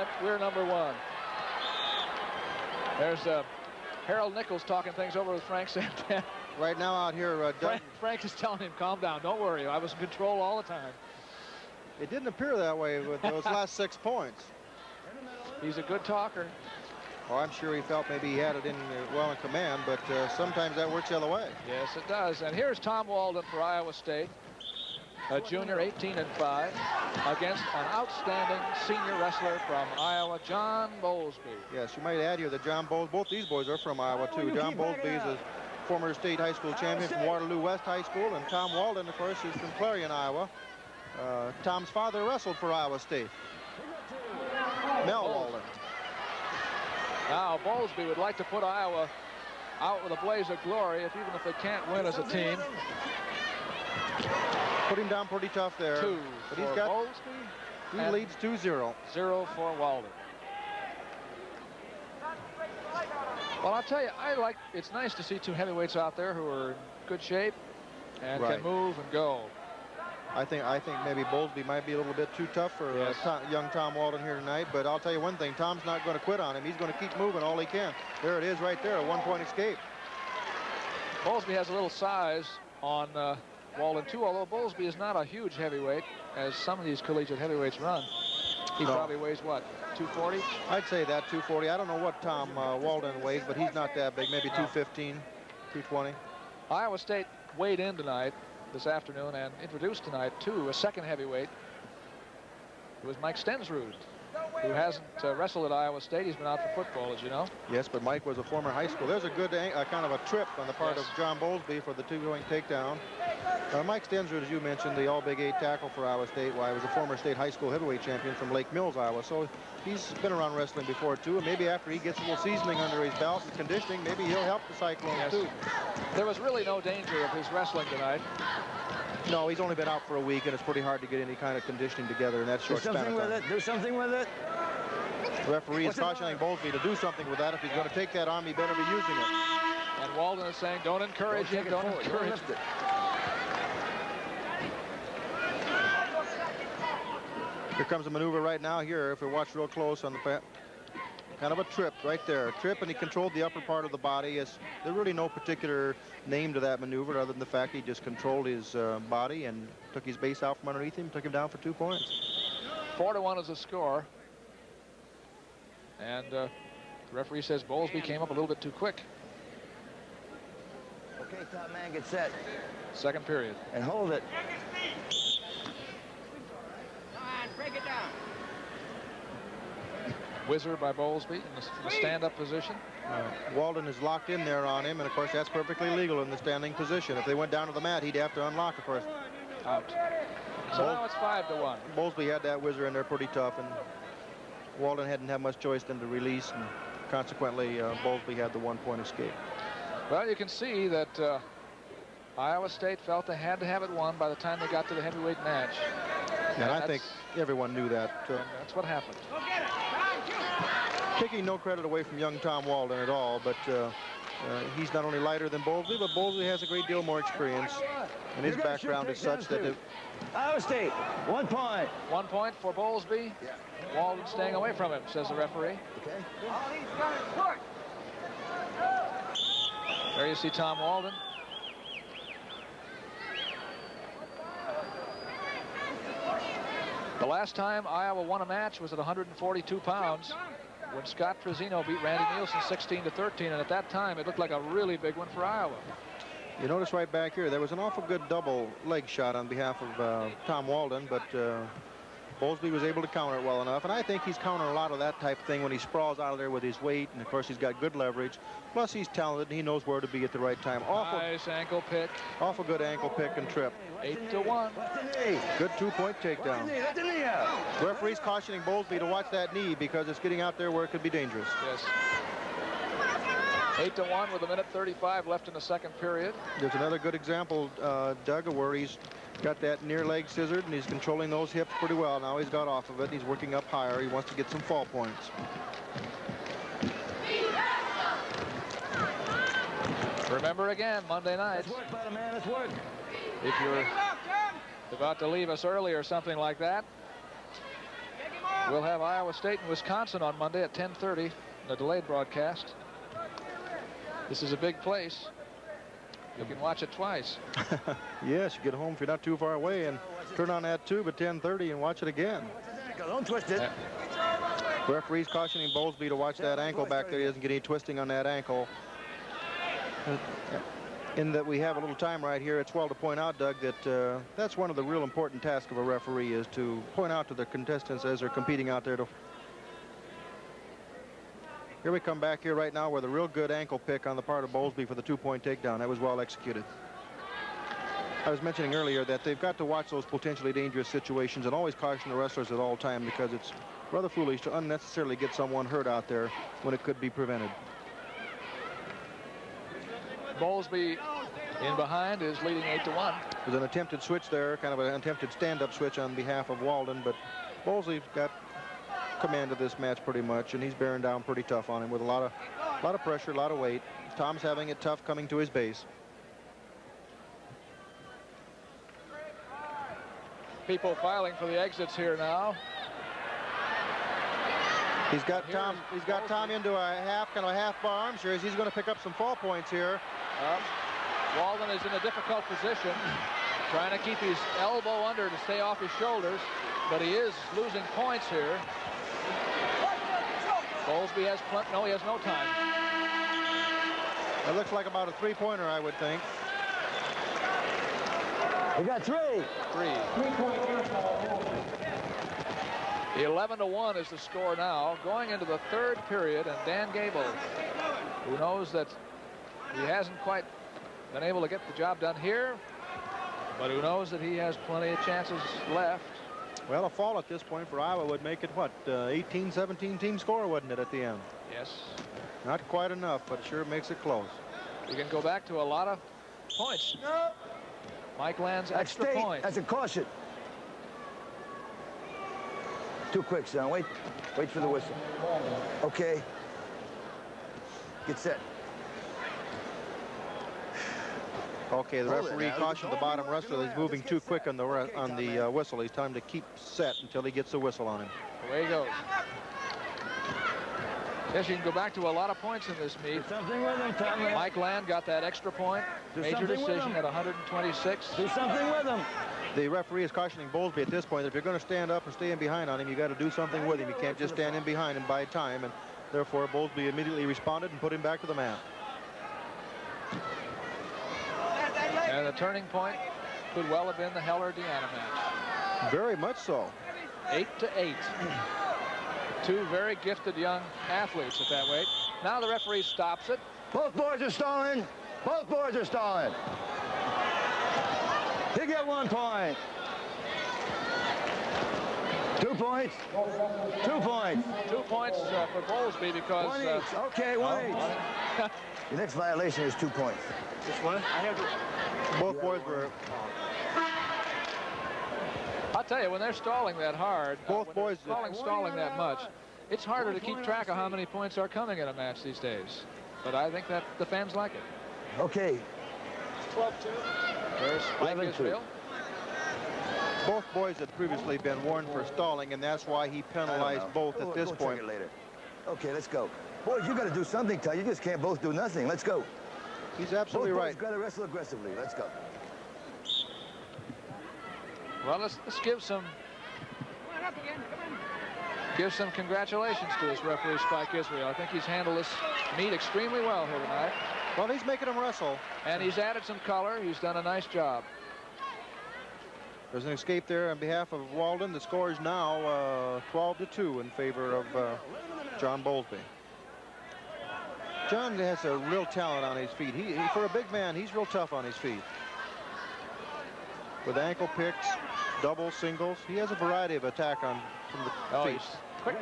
tournament, we're number 1. There's Harold Nichols talking things over with Frank Santana. Right now out here, Frank is telling him, calm down, don't worry, I was in control all the time. It didn't appear that way with those last 6 points. He's a good talker. Oh, I'm sure he felt maybe he had it well in command, but sometimes that works the other way. Yes, it does. And here's Tom Waldon for Iowa State, a junior, 18-5, against an outstanding senior wrestler from Iowa, John Bowlsby. Yes, you might add here that John Bowlsby, both these boys are from Iowa, too. John Bowlsby is a former state high school champion from Waterloo West High School, and Tom Waldon, of course, is from Clarion, Iowa. Tom's father wrestled for Iowa State. Mel Waldon. Now, Bowlsby would like to put Iowa out with a blaze of glory, even if they can't win as a team. Put him down pretty tough there. 2 but for Bowlsby. He leads 2-0. 0 for Waldon. Well, I'll tell you, it's nice to see 2 heavyweights out there who are in good shape and can move and go. I think maybe Bowlsby might be a little bit too tough for young Tom Waldon here tonight, but I'll tell you one thing, Tom's not going to quit on him. He's going to keep moving all he can. There it is right there, a 1-point escape. Bowlsby has a little size on Waldon, too, although Bowlsby is not a huge heavyweight, as some of these collegiate heavyweights run. He probably weighs, what, 240? I'd say that, 240. I don't know what Tom Waldon weighs, but he's not that big, maybe 215, 220. Iowa State weighed in tonight, this afternoon, and introduced tonight to a second heavyweight. It was Mike Stensrud, who hasn't wrestled at Iowa State. He's been out for football, as you know. Yes, but Mike was a former high school. There's a good kind of a trip on the part of John Bowlsby for the 2-point takedown. Mike Stensrud, as you mentioned, the all-Big 8 tackle for Iowa State. Well, he was a former state high school heavyweight champion from Lake Mills, Iowa. So he's been around wrestling before, too. And maybe after he gets a little seasoning under his belt and conditioning, maybe he'll help the Cyclone, too. There was really no danger of his wrestling tonight. No, he's only been out for a week, and it's pretty hard to get any kind of conditioning together in that short span of time. Do something with it. The referee is cautioning Bowlsby to do something with that. If he's going to take that arm, he better be using it. And Waldon is saying, don't encourage him, don't encourage him. Here comes a maneuver right now here. If we watch real close on the kind of a trip right there. Trip, and he controlled the upper part of the body. There's really no particular name to that maneuver other than the fact he just controlled his body and took his base out from underneath him, took him down for 2 points. 4-1 is the score. And the referee says Bowlsby came up a little bit too quick. Okay, top man, get set. Second period. And hold it. Break it down. Whizzer by Bowlsby in the stand-up position. Waldon is locked in there on him, and of course that's perfectly legal in the standing position. If they went down to the mat, he'd have to unlock, of course. Out. So now it's 5-1. Bowlsby had that whizzer in there pretty tough, and Waldon hadn't had much choice than to release, and consequently Bowlsby had the 1-point escape. Well, you can see that Iowa State felt they had to have it won by the time they got to the heavyweight match. And I think everyone knew that. That's what happened. Taking no credit away from young Tom Waldon at all, but he's not only lighter than Bowlsby, but Bowlsby has a great deal more experience, and his background is such that Iowa State, 1 point. 1 point for Bowlsby. Waldon staying away from him, says the referee. Okay. There you see Tom Waldon. The last time Iowa won a match was at 142 pounds when Scott Trezino beat Randy Nielsen 16-13, and at that time it looked like a really big one for Iowa. You notice right back here, there was an awful good double leg shot on behalf of Tom Waldon, but Bowlsby was able to counter it well enough, and I think he's countering a lot of that type of thing when he sprawls out of there with his weight, and of course he's got good leverage. Plus he's talented, and he knows where to be at the right time. Nice ankle pick. Awful good ankle pick and trip. 8-1. Good 2-point takedown. The referee's cautioning Bowlsby to watch that knee because it's getting out there where it could be dangerous. Yes. 8-1 with 1:35 left in the second period. There's another good example, Doug, where he's got that near leg scissored and he's controlling those hips pretty well. Now he's got off of it. He's working up higher. He wants to get some fall points. Remember again, Monday night. Let's work, bottom man. Let's work. If you're about to leave us early or something like that, We'll have Iowa State and Wisconsin on Monday at 10:30 in a delayed broadcast. This is a big place. You can watch it twice. Yes, you get home if you're not too far away and turn on that tube at 10:30 and watch it again. Don't twist it. Yeah. Referee's cautioning Bowlsby to watch that ankle back there. He doesn't get any twisting on that ankle. In that we have a little time right here, it's well to point out, Doug, that that's one of the real important tasks of a referee, is to point out to the contestants as they're competing out there. Here we come back here right now with a real good ankle pick on the part of Bowlsby for the 2-point takedown. That was well executed. I was mentioning earlier that they've got to watch those potentially dangerous situations and always caution the wrestlers at all time, because it's rather foolish to unnecessarily get someone hurt out there when it could be prevented. Bowlsby in behind is leading 8-1. There's an attempted switch there, kind of an attempted stand-up switch on behalf of Waldon, but Bowlsby's got command of this match pretty much, and he's bearing down pretty tough on him with a lot of pressure, a lot of weight. Tom's having it tough coming to his base. People filing for the exits here now. He's got Tom into a kind of a half bar arm series. He's going to pick up some fall points here. Waldon is in a difficult position, trying to keep his elbow under to stay off his shoulders, but he is losing points here. Bowlsby has he has no time. It looks like about a 3-pointer, I would think. We got 3. 11-1 is the score now, going into the 3rd period, and Dan Gable, who knows that he hasn't quite been able to get the job done here, but who knows that he has plenty of chances left. Well, a fall at this point for Iowa would make it, what, 18-17 team score, wouldn't it, at the end? Yes. Not quite enough, but it sure makes it close. You can go back to a lot of points. Mike lands extra points. That's a caution. Too quick, son. Wait for the whistle. Okay. Get set. Okay, the referee cautioned the bottom wrestler. He's moving too quick on the whistle. He's telling him to keep set until he gets the whistle on him. Away he goes. Yes, you can go back to a lot of points in this meet. Do something with him, Tommy. Mike Land got that extra point. Major decision at 126. Do something with him. The referee is cautioning Bowlsby at this point that if you're going to stand up and stay in behind on him, you got to do something with him. You can't just stand in behind and buy time. And therefore, Bowlsby immediately responded and put him back to the mat. And the turning point could well have been the Heller-Deanna match. Very much so. 8-8. 2 very gifted young athletes at that weight. Now the referee stops it. Both boards are stalling. Both boards are stalling. You get 1 point. 2 points. 2 points. 2 points for Bowlsby because... 1 each. Okay, 1 each. The next violation is 2 points. This one? Both boys were... I'll tell you, when they're stalling that hard, Both boys stalling that much, it's harder to keep track of how many points are coming in a match these days. But I think that the fans like it. Okay. 12-2. There's Spike Israel. Both boys had previously been warned for stalling, and that's why he penalized both at this point. Later. Okay, let's go. Boys, you got to do something, Ty. You just can't both do nothing. Let's go. He's absolutely right. Both boys got to wrestle aggressively. Let's go. Well, let's give some congratulations to this referee, Spike Israel. I think he's handled this meet extremely well here tonight. Well, he's making him wrestle. And he's added some color. He's done a nice job. There's an escape there on behalf of Waldon. The score is now 12-2 in favor of John Bowlsby. John has a real talent on his feet. For a big man, he's real tough on his feet. With ankle picks, doubles, singles, he has a variety of attack from the feet. Quick.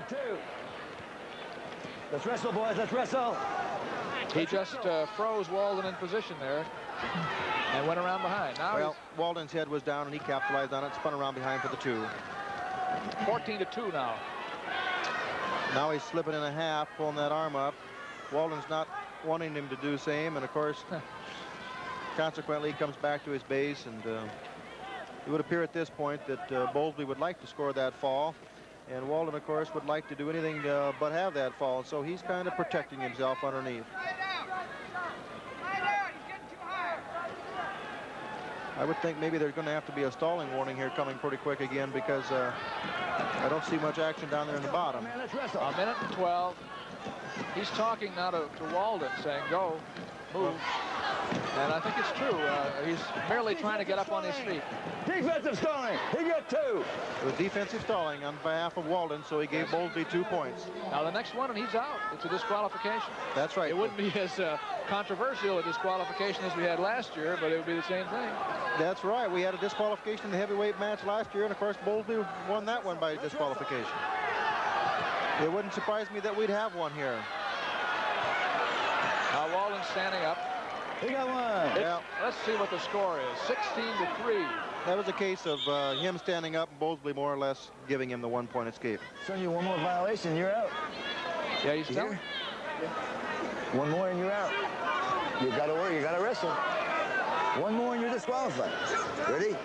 Let's wrestle, boys. Let's wrestle. He just froze Waldon in position there and went around behind. Now Waldon's head was down and he capitalized on it, spun around behind for the 2. 14-2 now. Now he's slipping in a half, pulling that arm up. Waldon's not wanting him to do the same, and of course, consequently, he comes back to his base, and it would appear at this point that Bowlsby would like to score that fall. And Waldon, of course, would like to do anything but have that fall. So he's kind of protecting himself underneath. I would think maybe there's going to have to be a stalling warning here coming pretty quick again, because I don't see much action down there in the bottom. A minute and 12. He's talking now to Waldon, saying, go, move. And I think it's true. He's merely trying to get up on his feet. Defensive stalling. He got 2. It was defensive stalling on behalf of Waldon, so he gave Bowlsby 2 points. Now the next one, and he's out. It's a disqualification. That's right. It wouldn't be as controversial a disqualification as we had last year, but it would be the same thing. That's right. We had a disqualification in the heavyweight match last year, and of course Bowlsby won that one by disqualification. It wouldn't surprise me that we'd have one here. Now Waldon's standing up. He got 1. Yeah. Let's see what the score is. 16-3. That was a case of him standing up and Bowlsby more or less giving him the 1-point escape. Son, you 1 more violation, you're out. Yeah, he's telling. 1 more and you're out. You gotta work, you gotta wrestle. 1 more and you're disqualified. Ready?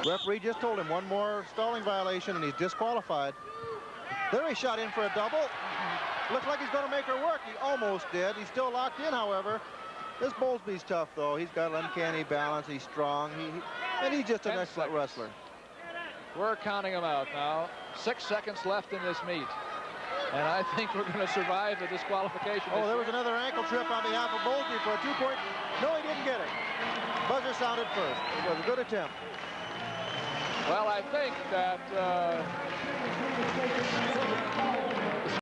Referee just told him 1 more stalling violation and he's disqualified. There he shot in for a double. Looks like he's going to make her work. He almost did. He's still locked in, however. This Bowlsby's tough, though. He's got an uncanny balance. He's strong. And he's just an excellent wrestler. We're counting him out now. 6 seconds left in this meet. And I think we're going to survive the disqualification. Oh, there was another ankle trip on behalf of Bowlsby for a 2-point. No, he didn't get it. Buzzer sounded first. It was a good attempt. Well, I think that